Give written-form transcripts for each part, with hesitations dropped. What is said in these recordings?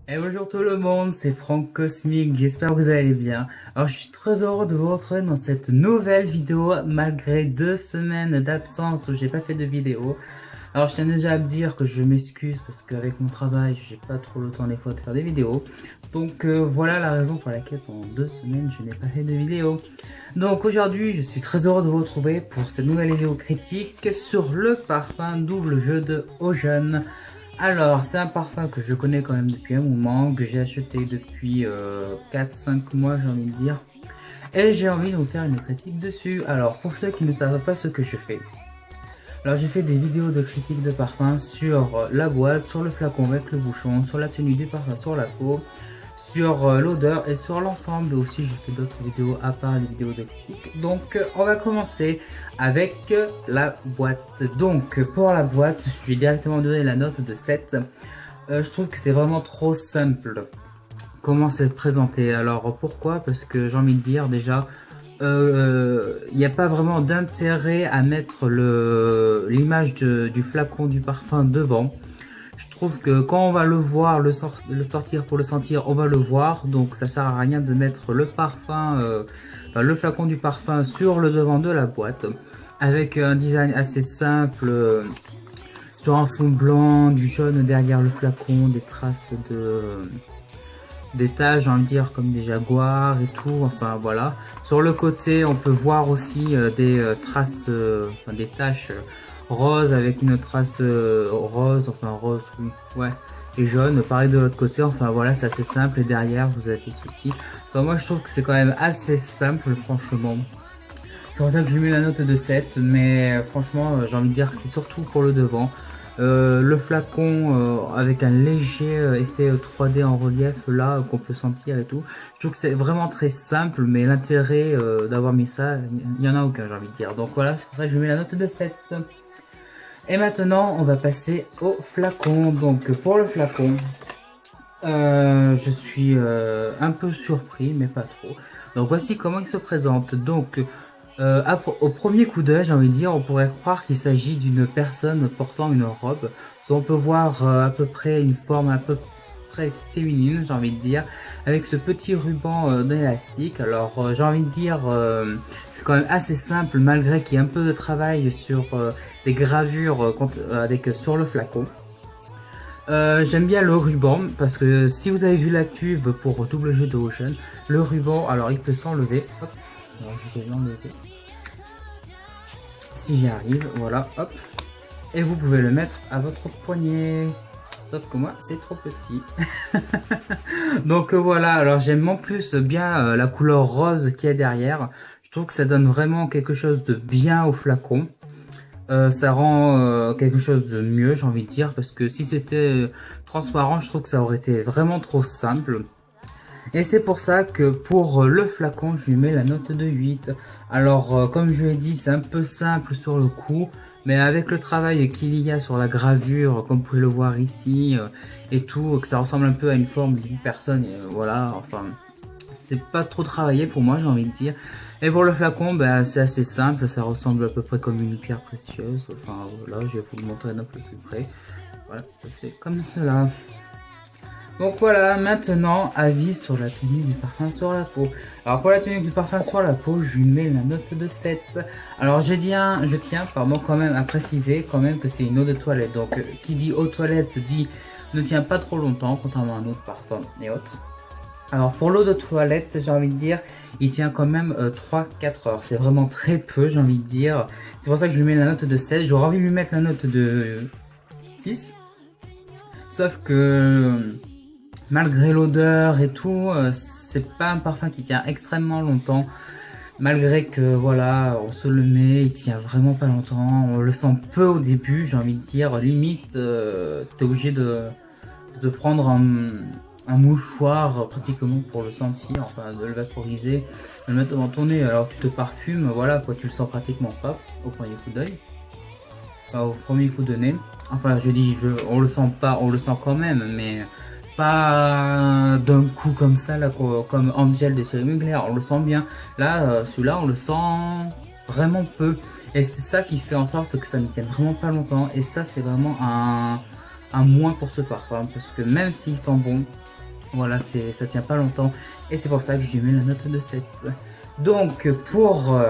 Et bonjour tout le monde, c'est Franck Cosmic, j'espère que vous allez bien. Alors je suis très heureux de vous retrouver dans cette nouvelle vidéo malgré 2 semaines d'absence où j'ai pas fait de vidéo. Alors je tiens déjà à me dire que je m'excuse parce qu'avec mon travail j'ai pas trop le temps des fois de faire des vidéos. Donc voilà la raison pour laquelle pendant 2 semaines je n'ai pas fait de vidéo. Donc aujourd'hui je suis très heureux de vous retrouver pour cette nouvelle vidéo critique sur le parfum double jeu de Ocean. Alors, c'est un parfum que je connais quand même depuis un moment, que j'ai acheté depuis 4-5 mois, j'ai envie de dire. Et j'ai envie de vous faire une critique dessus. Alors, pour ceux qui ne savent pas ce que je fais. Alors, j'ai fait des vidéos de critique de parfum sur la boîte, sur le flacon avec le bouchon, sur la tenue du parfum sur la peau, sur l'odeur et sur l'ensemble. Aussi, je fais d'autres vidéos à part les vidéos de critique. Donc, on va commencer avec la boîte. Donc, pour la boîte, je vais directement donner la note de 7. Je trouve que c'est vraiment trop simple. Comment c'est présenté? Alors, pourquoi? Parce que j'ai envie de dire déjà, il n'y a pas vraiment d'intérêt à mettre l'image du flacon du parfum devant. Je trouve que quand on va le voir, le sortir pour le sentir, on va le voir. Donc ça sert à rien de mettre le parfum, le flacon du parfum sur le devant de la boîte. Avec un design assez simple, sur un fond blanc, du jaune derrière le flacon, des traces des taches, j'ai envie de dire, comme des jaguars et tout, enfin voilà. Sur le côté, on peut voir aussi des traces, des taches roses avec une trace rose, enfin rose, oui, ouais, et jaune. Pareil de l'autre côté, enfin voilà, c'est assez simple. Et derrière, vous avez ceci. Enfin, moi, je trouve que c'est quand même assez simple, franchement. C'est pour ça que je lui mets la note de 7, mais franchement, j'ai envie de dire que c'est surtout pour le devant. Le flacon avec un léger effet 3D en relief là qu'on peut sentir et tout. Je trouve que c'est vraiment très simple, mais l'intérêt d'avoir mis ça, il n'y en a aucun, j'ai envie de dire. Donc voilà, c'est pour ça que je lui mets la note de 7. Et maintenant, on va passer au flacon. Donc pour le flacon, je suis un peu surpris, mais pas trop. Donc voici comment il se présente. Donc au premier coup d'œil, j'ai envie de dire, on pourrait croire qu'il s'agit d'une personne portant une robe. On peut voir à peu près une forme à peu près féminine, j'ai envie de dire, avec ce petit ruban d'élastique. Alors j'ai envie de dire, c'est quand même assez simple, malgré qu'il y ait un peu de travail sur des gravures avec sur le flacon. J'aime bien le ruban parce que si vous avez vu la pub pour double jeu de Ocean, le ruban, alors il peut s'enlever. Hop, alors je vais l'enlever. Si j'y arrive, voilà, hop. Et vous pouvez le mettre à votre poignet. Sauf que moi, c'est trop petit. Donc voilà, alors j'aime en plus bien la couleur rose qui est derrière. Je trouve que ça donne vraiment quelque chose de bien au flacon. Ça rend quelque chose de mieux, j'ai envie de dire, parce que si c'était transparent, je trouve que ça aurait été vraiment trop simple. Et c'est pour ça que pour le flacon, je lui mets la note de 8. Alors, comme je l'ai dit, c'est un peu simple sur le coup, mais avec le travail qu'il y a sur la gravure, comme vous pouvez le voir ici, et tout, que ça ressemble un peu à une forme d'une personne, voilà, enfin, c'est pas trop travaillé pour moi, j'ai envie de dire. Et pour le flacon, ben, c'est assez simple, ça ressemble à peu près comme une pierre précieuse. Enfin, voilà, je vais vous le montrer un peu plus près. Voilà, c'est comme cela. Donc voilà, maintenant, avis sur la tenue du parfum sur la peau. Alors pour la tenue du parfum sur la peau, je lui mets la note de 7. Alors je tiens pardon, quand même à préciser quand même que c'est une eau de toilette. Donc qui dit eau de toilette dit ne tient pas trop longtemps, contrairement à un autre parfum et autres. Alors pour l'eau de toilette, j'ai envie de dire, il tient quand même 3-4 heures. C'est vraiment très peu, j'ai envie de dire. C'est pour ça que je lui mets la note de 7. J'aurais envie de lui mettre la note de 6. Sauf que malgré l'odeur et tout, c'est pas un parfum qui tient extrêmement longtemps. Malgré que voilà, on se le met, il tient vraiment pas longtemps. On le sent peu au début, j'ai envie de dire. Limite, t'es obligé de prendre un mouchoir pratiquement pour le sentir, enfin de le vaporiser, de le mettre devant ton nez. Alors tu te parfumes, voilà quoi, tu le sens pratiquement pas au premier coup d'œil. Au premier coup de nez. Enfin je dis, on le sent pas, on le sent quand même, mais pas d'un coup comme ça là, comme Angel de série Mugler, on le sent bien. Là, celui-là, on le sent vraiment peu. Et c'est ça qui fait en sorte que ça ne tienne vraiment pas longtemps. Et ça, c'est vraiment un moins pour ce parfum. Parce que même s'il sent bon, Voilà, ça tient pas longtemps. Et c'est pour ça que je lui mets la note de 7. Donc, pour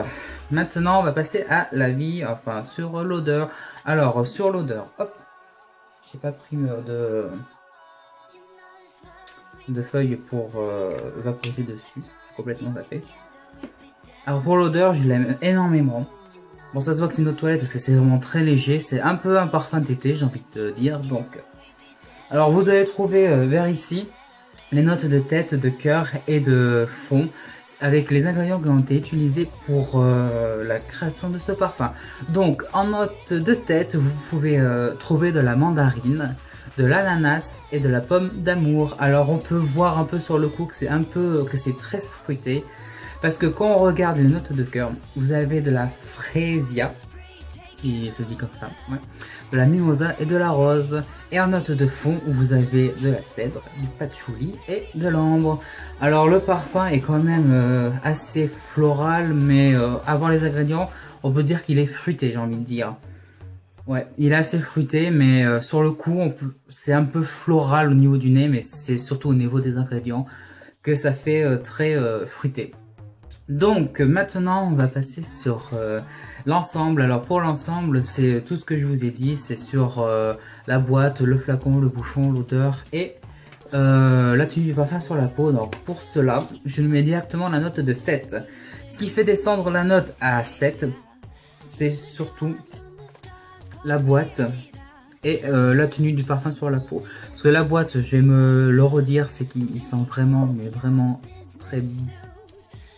maintenant, on va passer à l'avis, enfin, sur l'odeur. Alors, sur l'odeur, hop, j'ai pas pris de feuilles pour vaporiser dessus. Complètement zappé. Alors, pour l'odeur, je l'aime énormément. Bon, ça se voit que c'est une eau de toilette parce que c'est vraiment très léger. C'est un peu un parfum d'été, j'ai envie de te dire. Donc, alors, vous allez trouver vers ici les notes de tête, de cœur et de fond avec les ingrédients qui ont été utilisés pour la création de ce parfum. Donc en note de tête, vous pouvez trouver de la mandarine, de l'ananas et de la pomme d'amour. Alors on peut voir un peu sur le coup que c'est très fruité parce que quand on regarde les notes de cœur, vous avez de la frésia qui se dit comme ça, ouais, de la mimosa et de la rose. Et en note de fond, vous avez de la cèdre, du patchouli et de l'ambre. Alors le parfum est quand même assez floral, mais avant les ingrédients, on peut dire qu'il est fruité, j'ai envie de dire. Ouais, il est assez fruité, mais sur le coup, c'est un peu floral au niveau du nez, mais c'est surtout au niveau des ingrédients que ça fait très fruité. Donc maintenant on va passer sur l'ensemble. Alors pour l'ensemble, c'est tout ce que je vous ai dit, c'est sur la boîte, le flacon, le bouchon, l'odeur et la tenue du parfum sur la peau. Donc pour cela, je mets directement la note de 7. Ce qui fait descendre la note à 7, c'est surtout la boîte et la tenue du parfum sur la peau. Parce que la boîte, je vais me le redire, c'est qu'il sent vraiment, mais vraiment très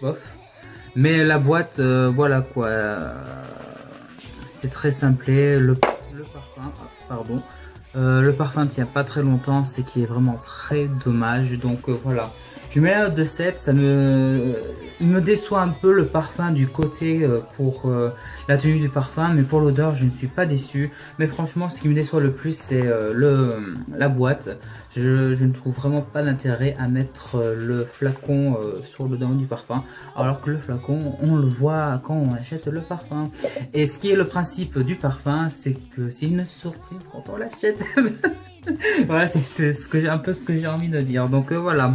bof. Mais la boîte, voilà quoi, c'est très simplé. Le parfum, pardon, le parfum tient pas très longtemps, c'est qui est vraiment très dommage. Donc voilà, je mets la note de 7, il me déçoit un peu le parfum du côté pour la tenue du parfum, mais pour l'odeur je ne suis pas déçu. Mais franchement, ce qui me déçoit le plus, c'est la boîte. Je ne trouve vraiment pas d'intérêt à mettre le flacon sur le devant du parfum, alors que le flacon, on le voit quand on achète le parfum. Et ce qui est le principe du parfum, c'est que c'est une surprise quand on l'achète. Voilà, c'est un peu ce que j'ai envie de dire. Donc voilà.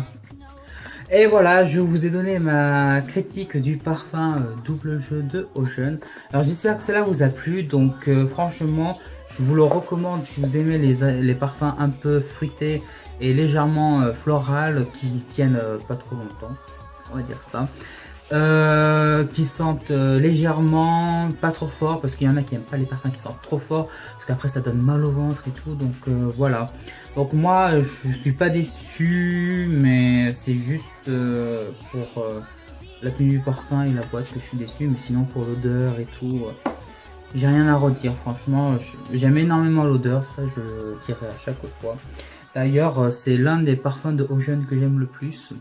Et voilà, je vous ai donné ma critique du parfum double jeu de Ocean. Alors j'espère que cela vous a plu. Donc franchement, je vous le recommande si vous aimez les parfums un peu fruités et légèrement floral qui tiennent pas trop longtemps, on va dire ça. Qui sentent légèrement, pas trop fort, parce qu'il y en a qui aiment pas les parfums qui sentent trop fort, parce qu'après ça donne mal au ventre et tout, donc voilà. Donc moi je suis pas déçu, mais c'est juste pour la tenue du parfum et la boîte que je suis déçu, mais sinon pour l'odeur et tout, j'ai rien à redire. Franchement, j'aime énormément l'odeur, ça je le dirai à chaque fois. D'ailleurs, c'est l'un des parfums de Ocean que j'aime le plus.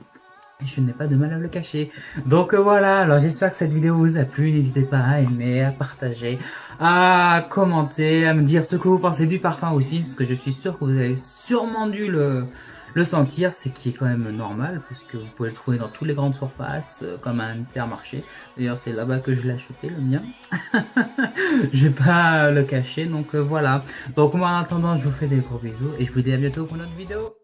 Et je n'ai pas de mal à le cacher. Donc voilà, alors j'espère que cette vidéo vous a plu. N'hésitez pas à aimer, à partager, à commenter, à me dire ce que vous pensez du parfum aussi. Parce que je suis sûr que vous avez sûrement dû le sentir. C'est qui est quand même normal. Parce que vous pouvez le trouver dans toutes les grandes surfaces, comme un Intermarché. D'ailleurs c'est là-bas que je l'ai acheté, le mien. Je vais pas le cacher, donc voilà. Donc moi en attendant, je vous fais des gros bisous. Et je vous dis à bientôt pour une autre vidéo.